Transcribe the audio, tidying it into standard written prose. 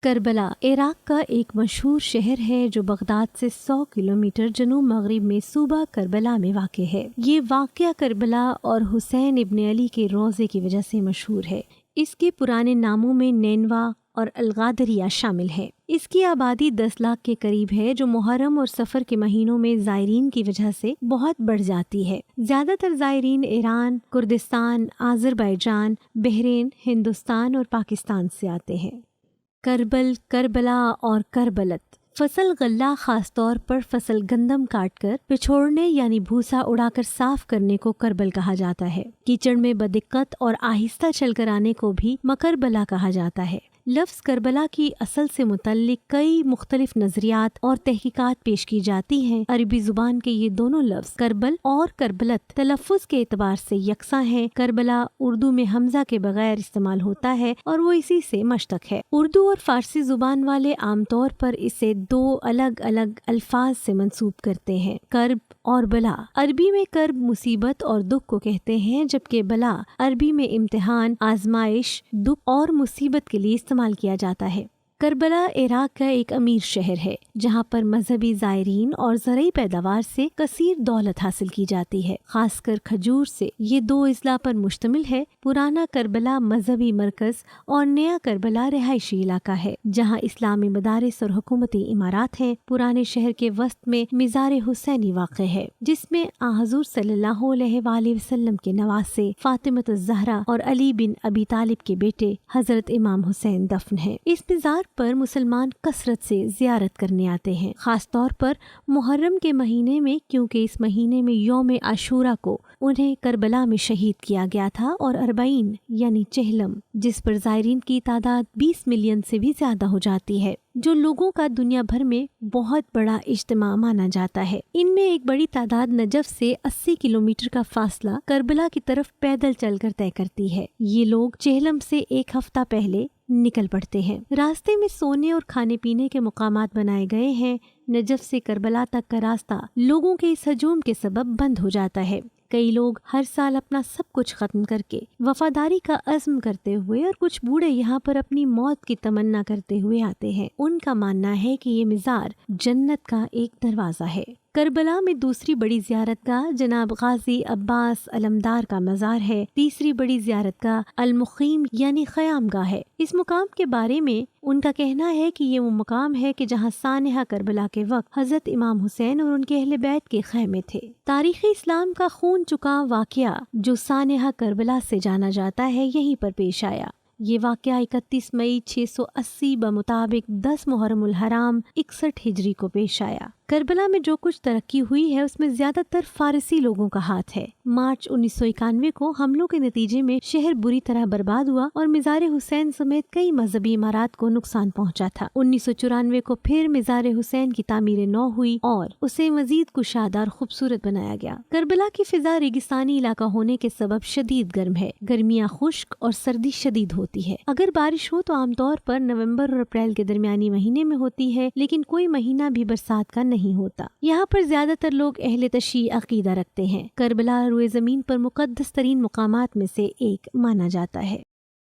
کربلا عراق کا ایک مشہور شہر ہے جو بغداد سے 100 کلومیٹر جنوب مغرب میں صوبہ کربلا میں واقع ہے۔ یہ واقعہ کربلا اور حسین ابن علی کے روضے کی وجہ سے مشہور ہے۔ اس کے پرانے ناموں میں نینوا اور الغادریہ شامل ہے۔ اس کی آبادی 10 لاکھ کے قریب ہے، جو محرم اور صفر کے مہینوں میں زائرین کی وجہ سے بہت بڑھ جاتی ہے۔ زیادہ تر زائرین ایران، کردستان، آذربائیجان، بحرین، ہندوستان اور پاکستان سے آتے ہیں۔ کربل، کربلا اور کربلت فصل غلہ خاص طور پر فصل گندم کاٹ کر پچھوڑنے یعنی بھوسا اڑا کر صاف کرنے کو کربل کہا جاتا ہے۔ کیچڑ میں بدقت اور آہستہ چل کر آنے کو بھی مکربلا کہا جاتا ہے۔ لفظ کربلا کی اصل سے متعلق کئی مختلف نظریات اور تحقیقات پیش کی جاتی ہیں۔ عربی زبان کے یہ دونوں لفظ کربل اور کربلت تلفظ کے اعتبار سے یکساں ہیں۔ کربلا اردو میں حمزہ کے بغیر استعمال ہوتا ہے اور وہ اسی سے مشتق ہے۔ اردو اور فارسی زبان والے عام طور پر اسے دو الگ الگ الفاظ سے منسوب کرتے ہیں، کرب اور بلا۔ عربی میں کرب مصیبت اور دکھ کو کہتے ہیں، جبکہ بلا عربی میں امتحان، آزمائش، دکھ اور مصیبت کے لیے استعمال کیا جاتا ہے۔ کربلا عراق کا ایک امیر شہر ہے، جہاں پر مذہبی زائرین اور زرعی پیداوار سے کثیر دولت حاصل کی جاتی ہے، خاص کر کھجور سے۔ یہ دو اضلاع پر مشتمل ہے۔ پرانا کربلا مذہبی مرکز اور نیا کربلا رہائشی علاقہ ہے، جہاں اسلامی مدارس اور حکومتی عمارات ہیں۔ پرانے شہر کے وسط میں مزار حسینی واقع ہے، جس میں حضور صلی اللہ علیہ وآلہ وسلم کے نواسے فاطمہ الزہرا اور علی بن ابی طالب کے بیٹے حضرت امام حسین دفن ہیں۔ اس مزار پر مسلمان کثرت سے زیارت کرنے آتے ہیں، خاص طور پر محرم کے مہینے میں، کیونکہ اس مہینے میں یوم عاشورہ کو انہیں کربلا میں شہید کیا گیا تھا، اور 40 یعنی چہلم، جس پر زائرین کی تعداد 20 ملین سے بھی زیادہ ہو جاتی ہے، جو لوگوں کا دنیا بھر میں بہت بڑا اجتماع مانا جاتا ہے۔ ان میں ایک بڑی تعداد نجف سے 80 کلومیٹر کا فاصلہ کربلا کی طرف پیدل چل کر طے کرتی ہے۔ یہ لوگ چہلم سے ایک ہفتہ پہلے نکل پڑتے ہیں۔ راستے میں سونے اور کھانے پینے کے مقامات بنائے گئے ہیں۔ نجف سے کربلا تک کا راستہ لوگوں کے اس ہجوم کے سبب بند ہو جاتا ہے۔ کئی لوگ ہر سال اپنا سب کچھ ختم کر کے وفاداری کا عزم کرتے ہوئے، اور کچھ بوڑھے یہاں پر اپنی موت کی تمنا کرتے ہوئے آتے ہیں۔ ان کا ماننا ہے کہ یہ مزار جنت کا ایک دروازہ ہے۔ کربلا میں دوسری بڑی زیارت گاہ جناب غازی عباس علمدار کا مزار ہے۔ تیسری بڑی زیارت گاہ المقیم یعنی خیام گاہ ہے۔ اس مقام کے بارے میں ان کا کہنا ہے کہ یہ وہ مقام ہے کہ جہاں سانحہ کربلا کے وقت حضرت امام حسین اور ان کے اہل بیت کے خیمے تھے۔ تاریخ اسلام کا خون چکا واقعہ جو سانحہ کربلا سے جانا جاتا ہے، یہیں پر پیش آیا۔ یہ واقعہ 31 مئی 680 بمطابق 10 محرم الحرام 61 ہجری کو پیش آیا۔ کربلا میں جو کچھ ترقی ہوئی ہے، اس میں زیادہ تر فارسی لوگوں کا ہاتھ ہے۔ مارچ 1991 کو حملوں کے نتیجے میں شہر بری طرح برباد ہوا اور مزار حسین سمیت کئی مذہبی عمارات کو نقصان پہنچا تھا۔ 1994 کو پھر مزار حسین کی تعمیر نو ہوئی اور اسے مزید کشادہ اور خوبصورت بنایا گیا۔ کربلا کی فضا ریگستانی علاقہ ہونے کے سبب شدید گرم ہے۔ گرمیاں خشک اور سردی شدید ہوتی ہے۔ اگر بارش ہو تو عام طور پر نومبر اور اپریل کے درمیانی مہینے میں ہوتی ہے، لیکن کوئی مہینہ بھی برسات کا نہیں ہوتا۔ یہاں پر زیادہ تر لوگ اہل تشیع عقیدہ رکھتے ہیں۔ کربلا روئے زمین پر مقدس ترین مقامات میں سے ایک مانا جاتا ہے۔